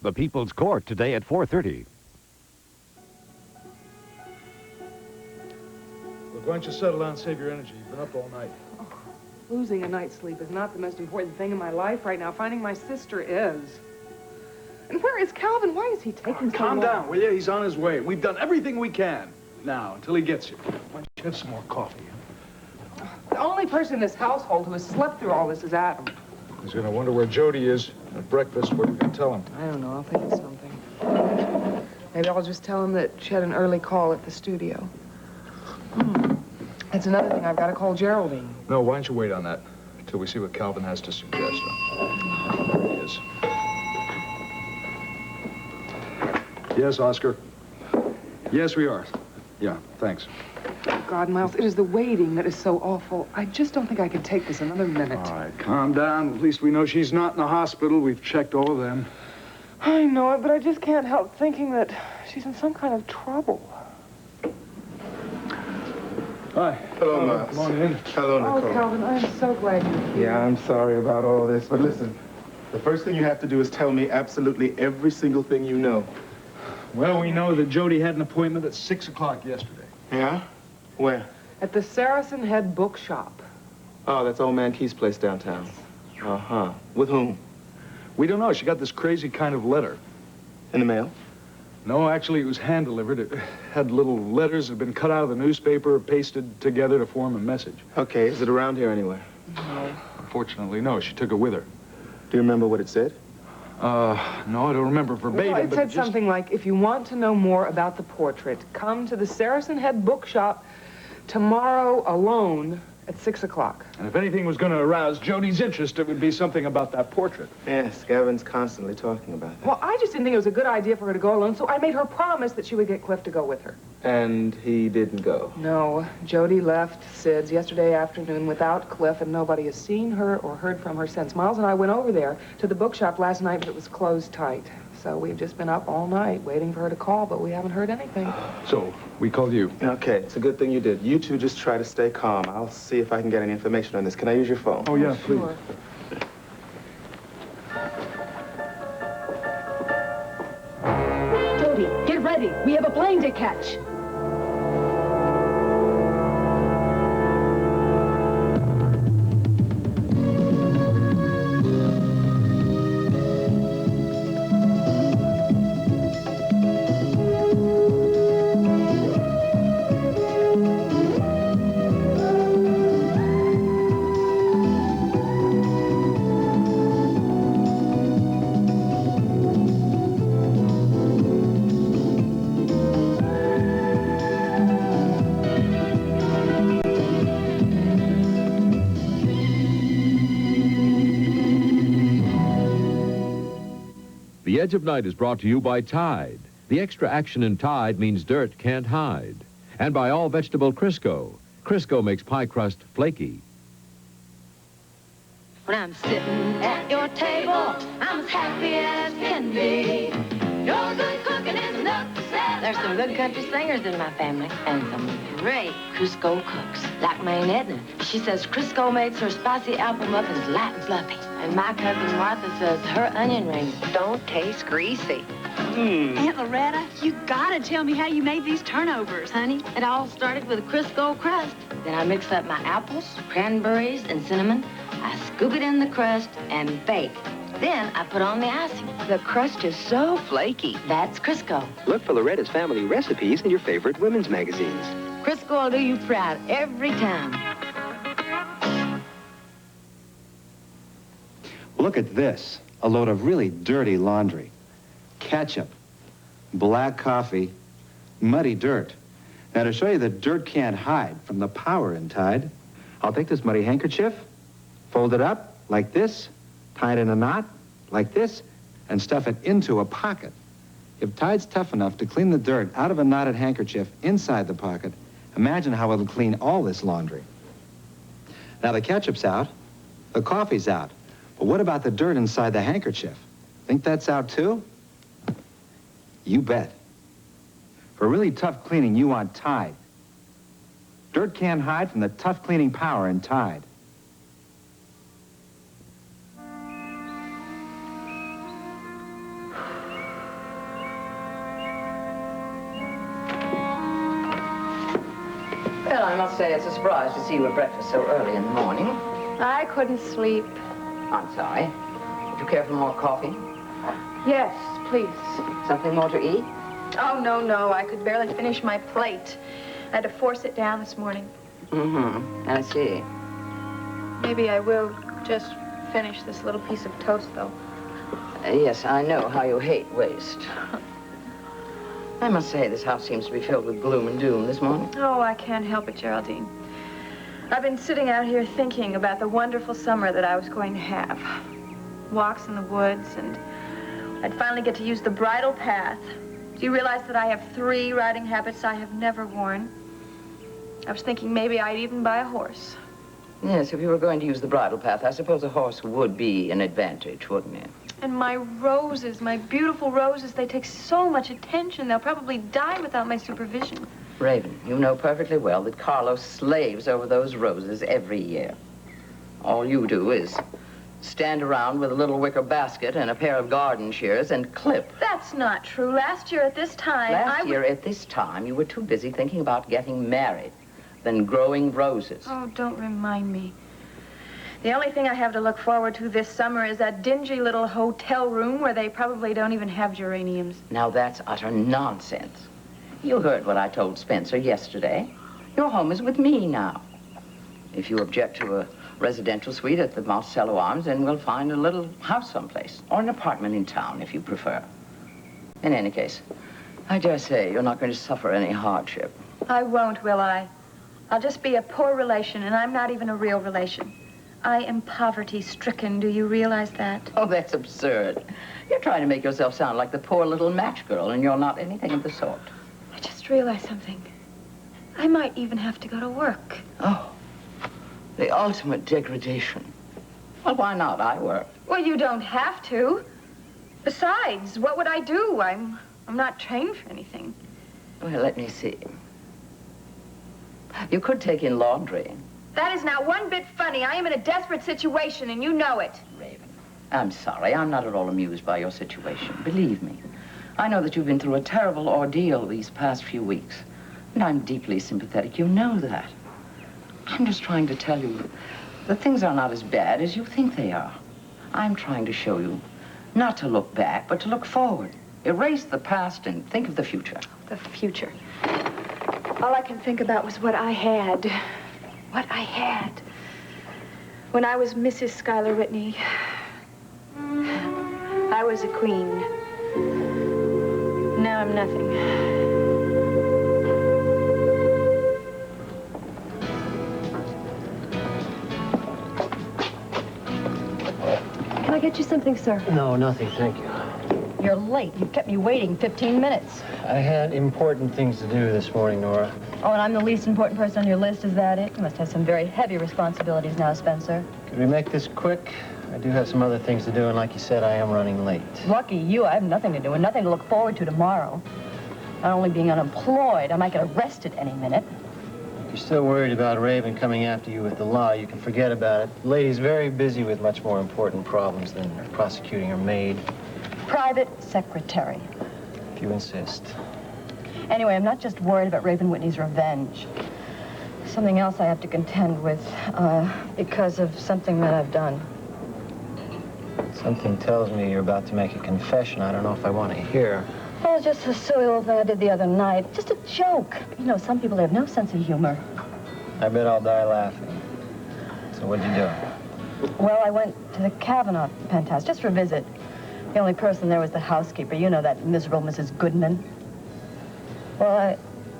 The People's Court today at 4:30. Look, why don't you settle down and save your energy? You've been up all night. Oh, losing a night's sleep is not the most important thing in my life right now. Finding my sister is. And where is Calvin? Why is he taking so long? Calm down, will you? He's on his way. We've done everything we can now until he gets here. Why don't you have some more coffee? Huh? The only person in this household who has slept through all this is Adam. He's going to wonder where Jody is at breakfast. What are we going to tell him? I don't know. I'll think of something. Maybe I'll just tell him that she had an early call at the studio. That's another thing. I've got to call Geraldine. No, why don't you wait on that until we see what Calvin has to suggest. There he is. Yes, Oscar. Yes, we are. Yeah, thanks. Oh, God, Miles, it is the waiting that is so awful. I just don't think I could take this another minute. All right, calm down. At least we know she's not in the hospital. We've checked all of them. I know it, but I just can't help thinking that she's in some kind of trouble. Hi. Hello, Miles. Come on in. Hello, Nicole. Oh, Calvin, I'm so glad you're here. Yeah, I'm sorry about all this, but listen, the first thing you have to do is tell me absolutely every single thing you know. Well, we know that Jody had an appointment at 6 o'clock yesterday. Yeah? Where? At the Saracen Head Bookshop. Oh, that's old man Keith's place downtown. Uh-huh. With whom? We don't know. She got this crazy kind of letter. In the mail? No, actually, it was hand-delivered. It had little letters that had been cut out of the newspaper, pasted together to form a message. Okay, is it around here anywhere? No. Unfortunately, no. She took it with her. Do you remember what it said? No, I don't remember verbatim, Well, it but said just... something like, if you want to know more about the portrait, come to the Saracen Head Bookshop tomorrow alone at 6 o'clock. And if anything was going to arouse Jody's interest, it would be something about that portrait. Yes, Gavin's constantly talking about that. Well, I just didn't think it was a good idea for her to go alone, so I made her promise that she would get Cliff to go with her. And he didn't go? No. Jody left Sid's yesterday afternoon without Cliff, and nobody has seen her or heard from her since. Miles and I went over there to the bookshop last night, but it was closed tight. So we've just been up all night waiting for her to call, but we haven't heard anything. So, we called you. Okay, it's a good thing you did. You two just try to stay calm. I'll see if I can get any information on this. Can I use your phone? Oh, yeah, please. Sure. Jody, get ready. We have a plane to catch. The Edge of Night is brought to you by Tide. The extra action in Tide means dirt can't hide. And by All Vegetable Crisco. Crisco makes pie crust flaky. When I'm sitting at your table, I'm as happy as can be. Your good cooking is enough to satisfy. There's some good country singers in my family, and some great Crisco cooks, like my Aunt Edna. She says Crisco makes her spicy apple muffins light and fluffy. And my cousin Martha says her onion rings don't taste greasy. Aunt Loretta, you gotta tell me how you made these turnovers. Honey, it all started with a Crisco crust. Then I mix up my apples, cranberries, and cinnamon. I scoop it in the crust and bake. Then I put on the icing. The crust is so flaky. That's Crisco. Look for Loretta's family recipes in your favorite women's magazines. Crisco will do you proud every time. Look at this, a load of really dirty laundry. Ketchup, black coffee, muddy dirt. Now, to show you that dirt can't hide from the power in Tide, I'll take this muddy handkerchief, fold it up like this, tie it in a knot like this, and stuff it into a pocket. If Tide's tough enough to clean the dirt out of a knotted handkerchief inside the pocket, imagine how it'll clean all this laundry. Now, the ketchup's out, the coffee's out. But what about the dirt inside the handkerchief? Think that's out too? You bet. For really tough cleaning, you want Tide. Dirt can't hide from the tough cleaning power in Tide. Well, I must say it's a surprise to see you at breakfast so early in the morning. I couldn't sleep. I'm sorry. Would you care for more coffee? Yes, please. Something more to eat? Oh, no. I could barely finish my plate. I had to force it down this morning. Mm-hmm. I see. Maybe I will just finish this little piece of toast, though. Yes, I know how you hate waste. I must say, this house seems to be filled with gloom and doom this morning. Oh, I can't help it, Geraldine. I've been sitting out here thinking about the wonderful summer that I was going to have. Walks in the woods, and I'd finally get to use the bridle path. Do you realize that I have 3 riding habits I have never worn? I was thinking maybe I'd even buy a horse. Yes, if you were going to use the bridle path, I suppose a horse would be an advantage, wouldn't it? And my roses, my beautiful roses, they take so much attention. They'll probably die without my supervision. Raven, you know perfectly well that Carlos slaves over those roses every year. All you do is stand around with a little wicker basket and a pair of garden shears and clip. That's not true. Last year at this time, Last year at this time, you were too busy thinking about getting married than growing roses. Oh, don't remind me. The only thing I have to look forward to this summer is that dingy little hotel room where they probably don't even have geraniums. Now, that's utter nonsense. You heard what I told Spencer yesterday. Your home is with me now. If you object to a residential suite at the Monticello Arms, then we'll find a little house someplace, or an apartment in town, if you prefer. In any case, I dare say you're not going to suffer any hardship. I won't, will I? I'll just be a poor relation, and I'm not even a real relation. I am poverty-stricken. Do you realize that? Oh, that's absurd. You're trying to make yourself sound like the poor little match girl, and you're not anything of the sort. I just realized something. I might even have to go to work. Oh, the ultimate degradation. Well, why not? I work. Well, you don't have to. Besides, what would I do? I'm not trained for anything. Well, let me see. You could take in laundry. That is not one bit funny. I am in a desperate situation, and you know it. Raven, I'm sorry. I'm not at all amused by your situation. Believe me. I know that you've been through a terrible ordeal these past few weeks, and I'm deeply sympathetic. You know that. I'm just trying to tell you that things are not as bad as you think they are. I'm trying to show you not to look back, but to look forward. Erase the past and think of the future. The future. All I can think about was what I had. What I had. When I was Mrs. Schuyler Whitney, I was a queen. Now I'm nothing. Can I get you something, sir? No, nothing, thank you. You're late. You kept me waiting 15 minutes. I had important things to do this morning, Nora. Oh, and I'm the least important person on your list. Is that it? You must have some very heavy responsibilities now, Spencer. Could we make this quick? I do have some other things to do, and like you said, I am running late. Lucky you. I have nothing to do and nothing to look forward to tomorrow. Not only being unemployed, I might get arrested any minute. If you're still worried about Raven coming after you with the law, you can forget about it. The lady's very busy with much more important problems than prosecuting her maid. Private secretary. If you insist. Anyway, I'm not just worried about Raven Whitney's revenge. Something else I have to contend with, because of something that I've done. Something tells me you're about to make a confession I don't know if I want to hear. Oh, just a silly little thing I did the other night. Just a joke. You know, some people have no sense of humor. I bet I'll die laughing. So what'd you do? Well, I went to the Kavanaugh penthouse just for a visit. The only person there was the housekeeper. You know, that miserable Mrs. Goodman. Well,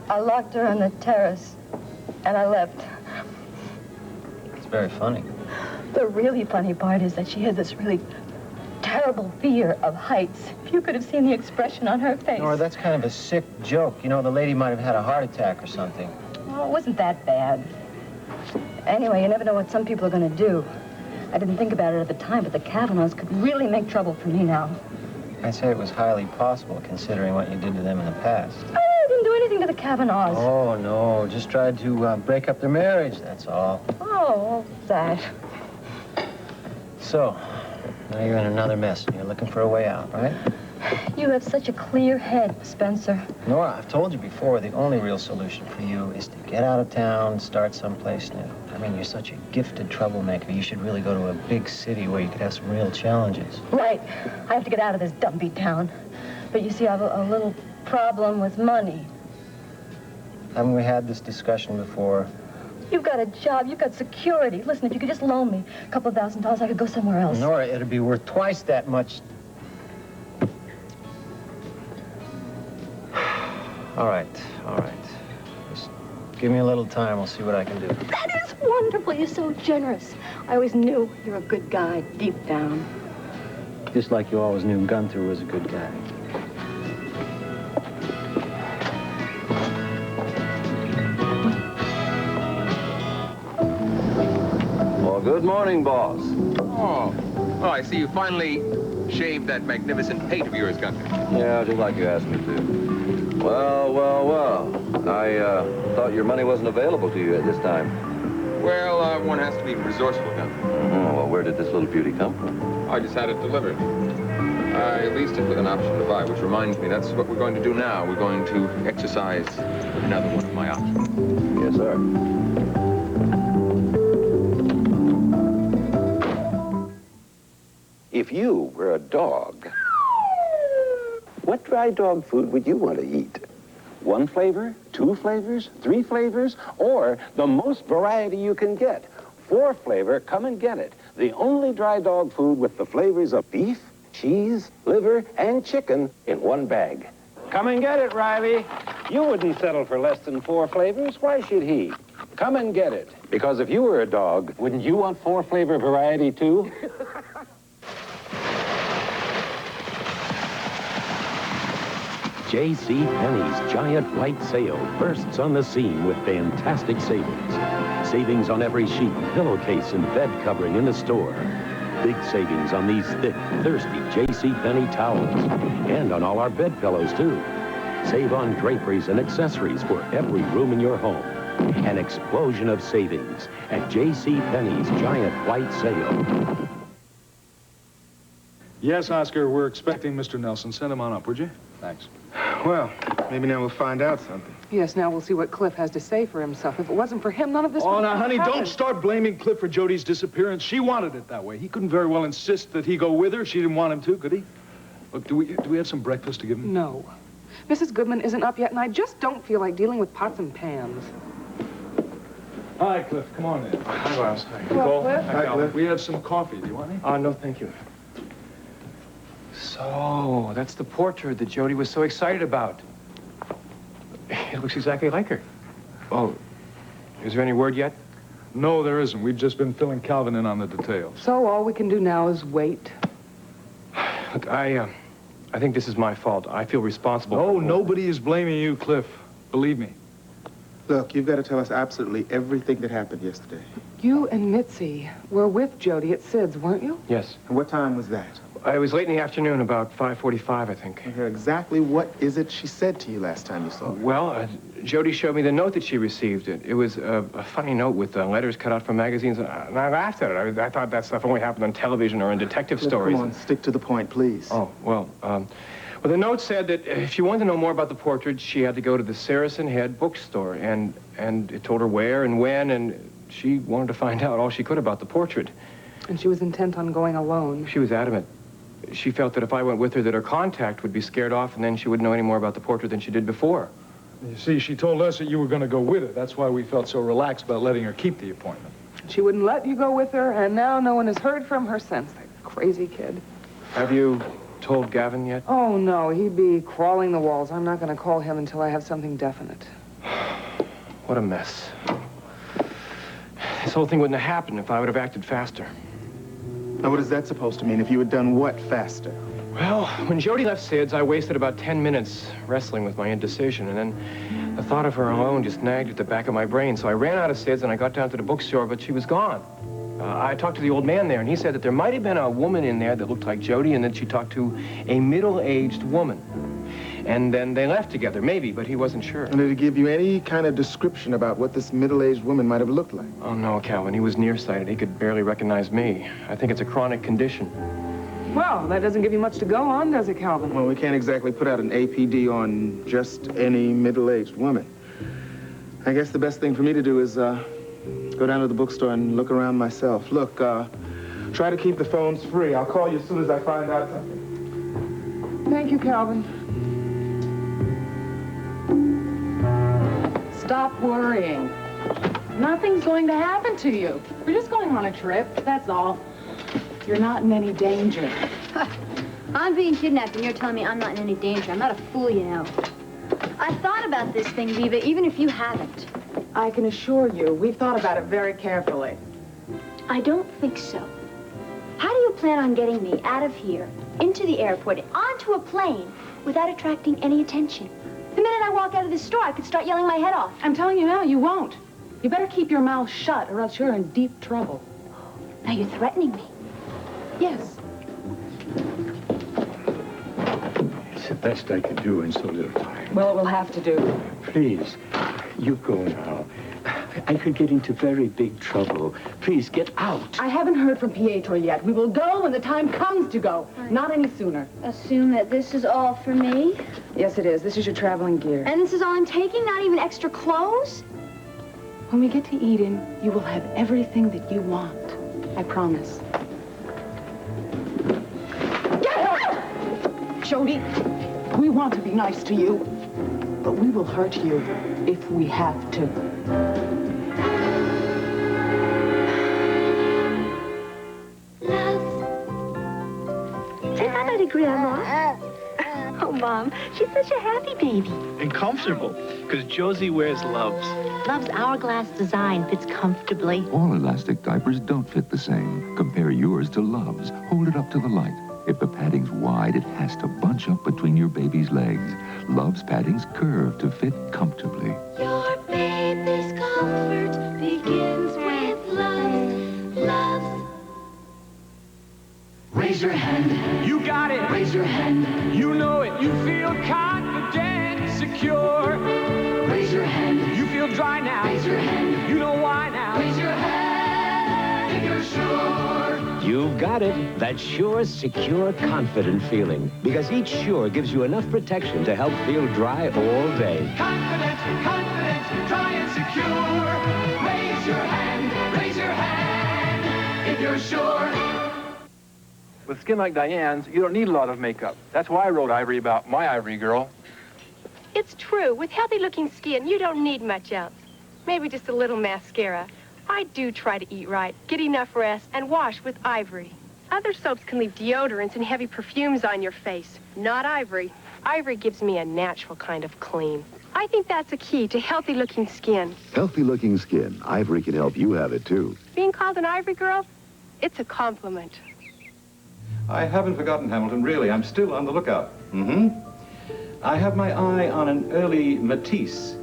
I locked her on the terrace, and I left. It's very funny. The really funny part is that she has this really terrible fear of heights. If you could have seen the expression on her face. Nora, that's kind of a sick joke. You know, the lady might have had a heart attack or something. Oh, it wasn't that bad. Anyway, you never know what some people are going to do. I didn't think about it at the time, but the Kavanaughs could really make trouble for me now. I'd say it was highly possible, considering what you did to them in the past. I didn't do anything to the Kavanaughs. Oh, no. Just tried to break up their marriage, that's all. Oh, that. So, now you're in another mess, and you're looking for a way out, right? You have such a clear head, Spencer. Nora, I've told you before, the only real solution for you is to get out of town, start someplace new. I mean, you're such a gifted troublemaker. You should really go to a big city where you could have some real challenges. Right. I have to get out of this dumpy town. But you see, I have a little problem with money. Haven't we had this discussion before? You've got a job, you've got security. Listen, if you could just loan me a couple of $1,000, I could go somewhere else. Nora, it'd be worth twice that much. All right. Just give me a little time. We'll see what I can do. That is wonderful. You're so generous. I always knew you're a good guy deep down. Just like you always knew Gunther was a good guy. Well, good morning, boss. Oh, I see you finally shaved that magnificent pate of yours, Gunther. Yeah, just like you asked me to. Well. I thought your money wasn't available to you at this time. Well, one has to be resourceful, Gunther. Well, where did this little beauty come from? I just had it delivered. I leased it with an option to buy, which reminds me, that's what we're going to do now. We're going to exercise another one of my options. Yes, sir. If you were a dog, what dry dog food would you want to eat? 1 flavor, 2 flavors, 3 flavors, or the most variety you can get? 4 flavor, come and get it. The only dry dog food with the flavors of beef, cheese, liver, and chicken in one bag. Come and get it, Riley. You wouldn't settle for less than 4 flavors. Why should he? Come and get it. Because if you were a dog, wouldn't you want 4 flavor variety too? J.C. Penney's giant white sale bursts on the scene with fantastic savings. Savings on every sheet, pillowcase, and bed covering in the store. Big savings on these thick, thirsty J.C. Penney towels. And on all our bed pillows, too. Save on draperies and accessories for every room in your home. An explosion of savings at J.C. Penney's giant white sale. Yes, Oscar, we're expecting Mr. Nelson. Send him on up, would you? Thanks. Well, maybe now we'll find out something. Yes, now we'll see what Cliff has to say for himself. If it wasn't for him, none of this Oh, would now, have honey, happened. don't start blaming Cliff for Jody's disappearance. She wanted it that way. He couldn't very well insist that he go with her. She didn't want him to, could he? Look, do we have some breakfast to give him? No. Mrs. Goodman isn't up yet, and I just don't feel like dealing with pots and pans. Hi, Cliff. Come on in. Hi, boss. Hello, Cliff. Hi, Cliff. We have some coffee. Do you want any? No, thank you. So, that's the portrait that Jody was so excited about. It looks exactly like her. Oh, is there any word yet? No, there isn't. We've just been filling Calvin in on the details. So all we can do now is wait. Look, I think this is my fault. I feel responsible. No, nobody is blaming you, Cliff. Believe me. Look, you've got to tell us absolutely everything that happened yesterday. You and Mitzi were with Jody at Sid's, weren't you? Yes. And what time was that? It was late in the afternoon, about 5:45, I think. Exactly what is it she said to you last time you saw her? Well, Jody showed me the note that she received. It was a funny note with letters cut out from magazines, and I laughed at it. I thought that stuff only happened on television or in detective stories. Come on, stick to the point, please. Oh, well, the note said that if she wanted to know more about the portrait, she had to go to the Saracen Head bookstore, and it told her where and when, and she wanted to find out all she could about the portrait. And she was intent on going alone. She was adamant. She felt that if I went with her, that her contact would be scared off, and then she wouldn't know any more about the portrait than she did before. You see, she told us that you were going to go with her. That's why we felt so relaxed about letting her keep the appointment. She wouldn't let you go with her, and now no one has heard from her since. That crazy kid. Have you told Gavin yet? Oh, no, he'd be crawling the walls. I'm not going to call him until I have something definite. What a mess. This whole thing wouldn't have happened if I would have acted faster. Now, what is that supposed to mean? If you had done what faster? Well, when Jody left Sid's, I wasted about 10 minutes wrestling with my indecision, and then the thought of her alone just nagged at the back of my brain. So I ran out of Sid's and I got down to the bookstore, but she was gone. I talked to the old man there, and he said that there might have been a woman in there that looked like Jody, and that she talked to a middle-aged woman. And then they left together, maybe, but he wasn't sure. And did he give you any kind of description about what this middle-aged woman might have looked like? Oh, no, Calvin. He was nearsighted. He could barely recognize me. I think it's a chronic condition. Well, that doesn't give you much to go on, does it, Calvin? Well, we can't exactly put out an APD on just any middle-aged woman. I guess the best thing for me to do is go down to the bookstore and look around myself. Look, try to keep the phones free. I'll call you as soon as I find out something. Thank you, Calvin. Stop worrying. Nothing's going to happen to you. We're just going on a trip, that's all. You're not in any danger. I'm being kidnapped, and you're telling me I'm not in any danger. I'm not a fool, you know. I thought about this thing, Viva, even if you haven't. I can assure you, we've thought about it very carefully. I don't think so. How do you plan on getting me out of here, into the airport, onto a plane, without attracting any attention? The minute I walk out of this store, I could start yelling my head off. I'm telling you now, you won't. You better keep your mouth shut, or else you're in deep trouble. Now you're threatening me. Yes. It's the best I can do in so little time. Well, it will have to do. Please, you go now. I could get into very big trouble. Please, get out. I haven't heard from Pietro yet. We will go when the time comes to go. Not any sooner. Assume that this is all for me? Yes, it is. This is your traveling gear. And this is all I'm taking? Not even extra clothes? When we get to Eden, you will have everything that you want. I promise. Get her! Jody, we want to be nice to you, but we will hurt you if we have to. Say hi to Grandma. Oh, Mom, she's such a happy baby. And comfortable, because Josie wears Love's. Love's hourglass design fits comfortably. All elastic diapers don't fit the same. Compare yours to Love's. Hold it up to the light. If the padding's wide, it has to bunch up between your baby's legs. Love's padding's curve to fit comfortably. Your baby's comfort begins with Love's. Love's. Raise your hand. You got it. Raise your hand. You know it. You feel confident, secure. Raise your hand. You feel dry now. Raise your hand. You know why now. Raise your hand if you're sure. You've got it. That sure, secure, confident feeling. Because each Sure gives you enough protection to help feel dry all day. Confident, confident, dry and secure. Raise your hand if you're sure. With skin like Diane's, you don't need a lot of makeup. That's why I wrote Ivory about my Ivory girl. It's true. With healthy-looking skin, you don't need much else. Maybe just a little mascara. I do try to eat right, get enough rest, and wash with Ivory. Other soaps can leave deodorants and heavy perfumes on your face. Not Ivory. Ivory gives me a natural kind of clean. I think that's a key to healthy-looking skin. Healthy-looking skin. Ivory can help you have it, too. Being called an Ivory girl, it's a compliment. I haven't forgotten, Hamilton, really. I'm still on the lookout. I have my eye on an early Matisse.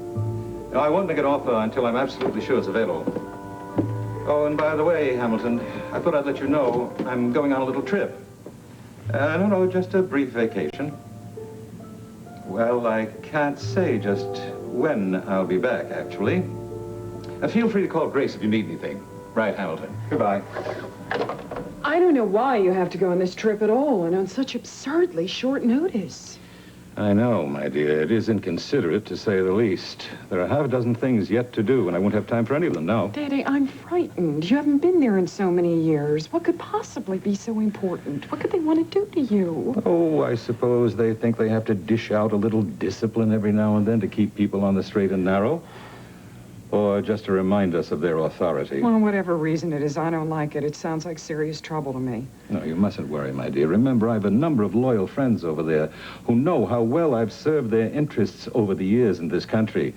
I won't make an offer until I'm absolutely sure it's available. Oh, and by the way, Hamilton, I thought I'd let you know I'm going on a little trip. No, just a brief vacation. Well, I can't say just when I'll be back, actually. Feel free to call Grace if you need anything. Right, Hamilton. Goodbye. I don't know why you have to go on this trip at all and on such absurdly short notice. I know, my dear. It is inconsiderate, to say the least. There are half a dozen things yet to do, and I won't have time for any of them now. Daddy, I'm frightened. You haven't been there in so many years. What could possibly be so important? What could they want to do to you? Oh, I suppose they think they have to dish out a little discipline every now and then to keep people on the straight and narrow. Or just to remind us of their authority. Well, whatever reason it is, I don't like it. It sounds like serious trouble to me. No, you mustn't worry, my dear. Remember, I have a number of loyal friends over there who know how well I've served their interests over the years in this country.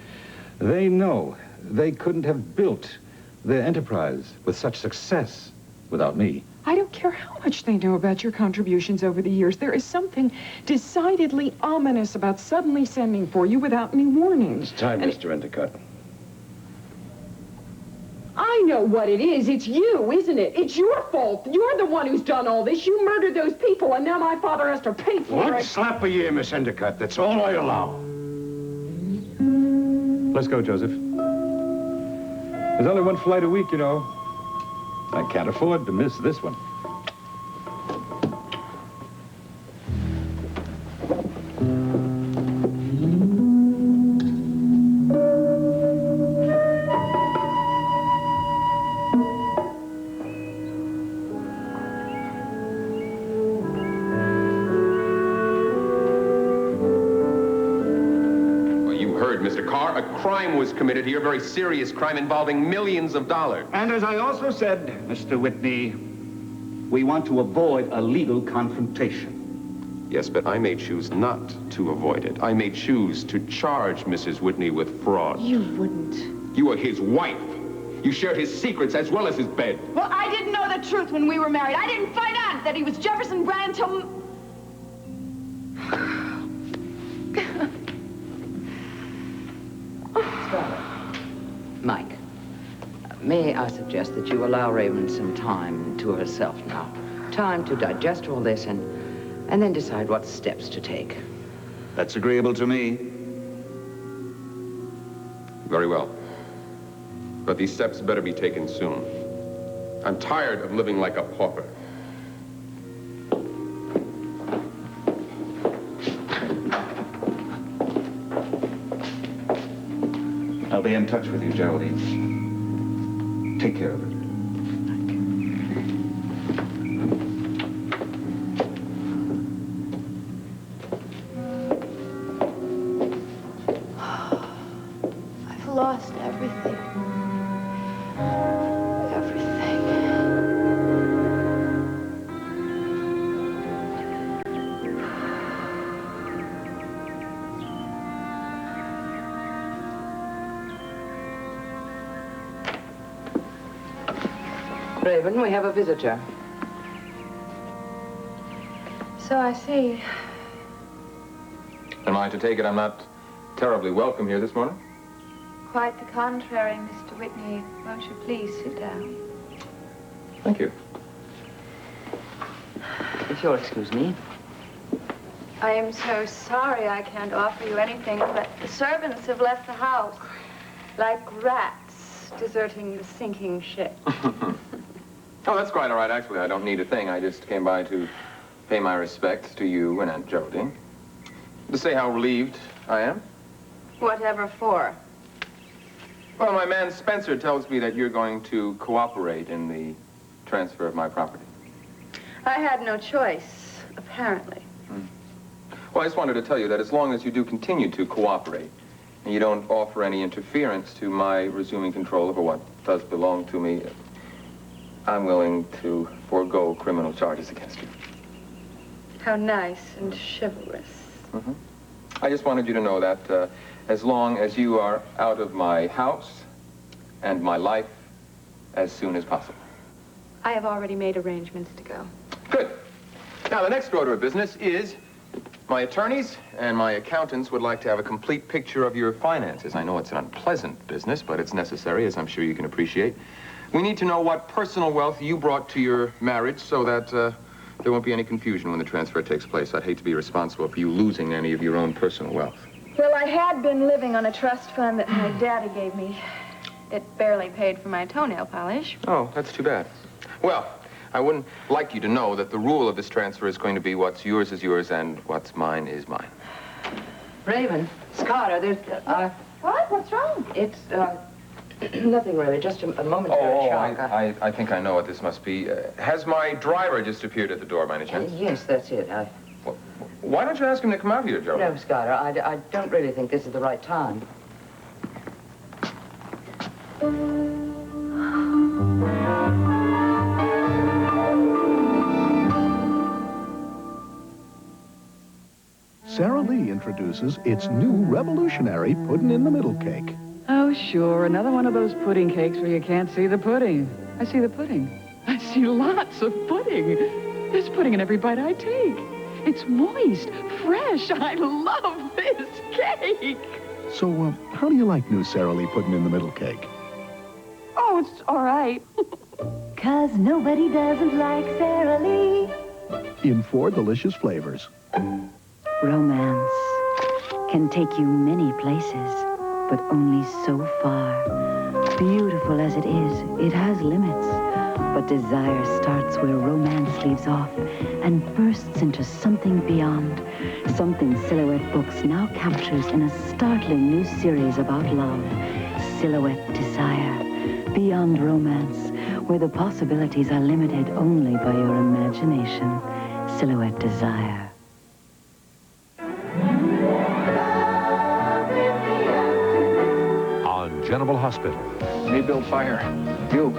They know they couldn't have built their enterprise with such success without me. I don't care how much they know about your contributions over the years. There is something decidedly ominous about suddenly sending for you without any warning. It's time, Mr. Endicott. I know what it is. It's you, isn't it? It's your fault. You're the one who's done all this. You murdered those people, and now my father has to pay for One it. slap a year, Miss Endicott. That's all I allow. Let's go, Joseph. There's only one flight a week, you know. I can't afford to miss this one. absurd, Mr. Carr. A crime was committed here, a very serious crime involving millions of dollars. And as I also said, Mr. Whitney, we want to avoid a legal confrontation. Yes, but I may choose not to avoid it. I may choose to charge Mrs. Whitney with fraud. You wouldn't. You are his wife. You shared his secrets as well as his bed. Well, I didn't know the truth when we were married. I didn't find out that he was Jefferson Brand until... Mike, may I suggest that you allow Raven some time to herself now. Time to digest all this and then decide what steps to take. That's agreeable to me. Very well. But these steps better be taken soon. I'm tired of living like a pauper. I'll be in touch with you, Jody. Take care of it. I've lost everything. Raven, we have a visitor. So I see. Am I to take it I'm not terribly welcome here this morning? Quite the contrary, Mr. Whitney. Won't you please sit down? Thank you. If you'll excuse me. I am so sorry I can't offer you anything, but the servants have left the house like rats deserting the sinking ship. Oh, that's quite all right. Actually, I don't need a thing. I just came by to pay my respects to you and Aunt Jody. To say how relieved I am. Whatever for? Well, my man Spencer tells me that you're going to cooperate in the transfer of my property. I had no choice, apparently. Well, I just wanted to tell you that as long as you do continue to cooperate and you don't offer any interference to my resuming control over what does belong to me, I'm willing to forego criminal charges against you. How nice and chivalrous. I just wanted you to know that as long as you are out of my house and my life as soon as possible. I have already made arrangements to go. Good. Now, the next order of business is my attorneys and my accountants would like to have a complete picture of your finances. I know it's an unpleasant business, but it's necessary, as I'm sure you can appreciate. We need to know what personal wealth you brought to your marriage so that there won't be any confusion when the transfer takes place. I'd hate to be responsible for you losing any of your own personal wealth. Well, I had been living on a trust fund that my daddy gave me. It barely paid for my toenail polish. Oh, that's too bad. Well, I wouldn't like you to know that the rule of this transfer is going to be what's yours is yours and what's mine is mine. Raven, Scotter, there's... What? What's wrong? It's, nothing really, just a momentary shock. I think I know what this must be. Has my driver just appeared at the door by any chance? Yes, that's it. Why don't you ask him to come out here, Joe? No, Scotter, I don't really think this is the right time. Sara Lee introduces its new revolutionary pudding-in-the-middle cake. Oh, sure. Another one of those pudding cakes where you can't see the pudding. I see the pudding. I see lots of pudding. There's pudding in every bite I take. It's moist, fresh. I love this cake. So, how do you like new Sara Lee pudding-in-the-middle cake? Oh, it's all right. 'Cause nobody doesn't like Sara Lee. In 4 delicious flavors. Romance can take you many places, but only so far. Beautiful as it is, it has limits. But desire starts where romance leaves off and bursts into something beyond. Something Silhouette Books now captures in a startling new series about love. Silhouette Desire. Beyond romance, where the possibilities are limited only by your imagination. Silhouette Desire. Love in the air. General Hospital. Me build fire. You.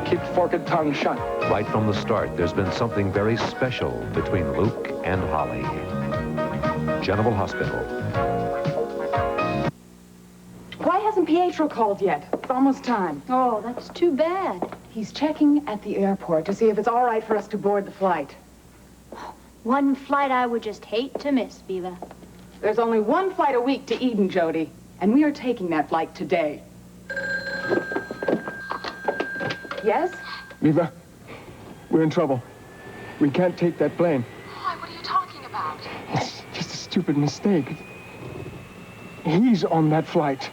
Keep forked tongue shut. Right from the start, there's been something very special between Luke and Holly. General Hospital. Why hasn't Pietro called yet? It's almost time. Oh, that's too bad. He's checking at the airport to see if it's all right for us to board the flight. One flight I would just hate to miss, Viva. There's only one flight a week to Eden, Jody, and we are taking that flight today. Yes? Viva, we're in trouble. We can't take that plane. Why, what are you talking about? It's just a stupid mistake. He's on that flight.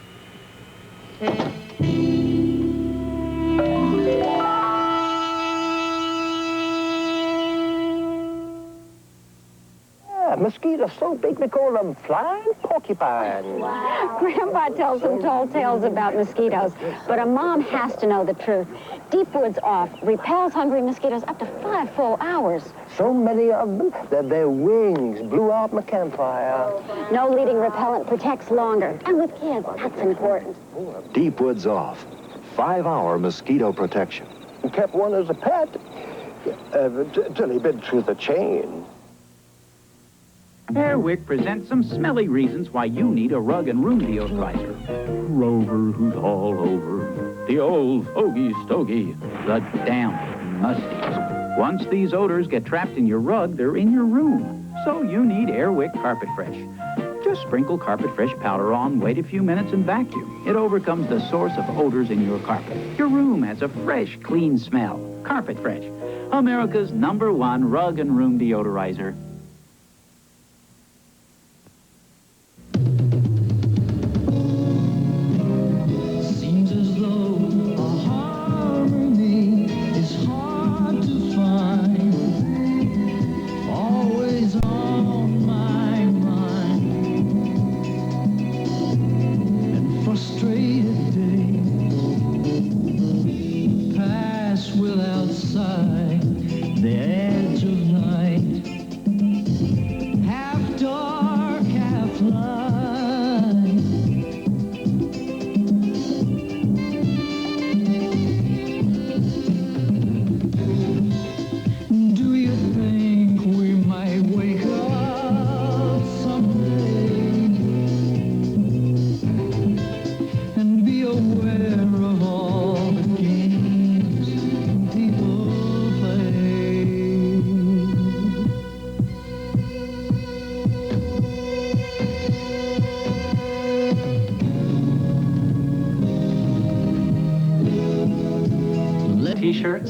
Mosquitoes so big we call them flying porcupines. Wow. Grandpa tells some tall tales about mosquitoes, but a mom has to know the truth. Deep Woods Off repels hungry mosquitoes up to 5 full hours. So many of them that their wings blew out my campfire. No leading repellent protects longer, and with kids, that's important. Deep Woods Off. 5-hour mosquito protection. Kept one as a pet till he bit through the chain. Airwick presents some smelly reasons why you need a rug and room deodorizer. Rover who's all over, the old fogey stogie, the damp musties. Once these odors get trapped in your rug, they're in your room. So you need Airwick Carpet Fresh. Just sprinkle Carpet Fresh powder on, wait a few minutes, and vacuum. It overcomes the source of odors in your carpet. Your room has a fresh, clean smell. Carpet Fresh, America's #1 rug and room deodorizer. T-shirts.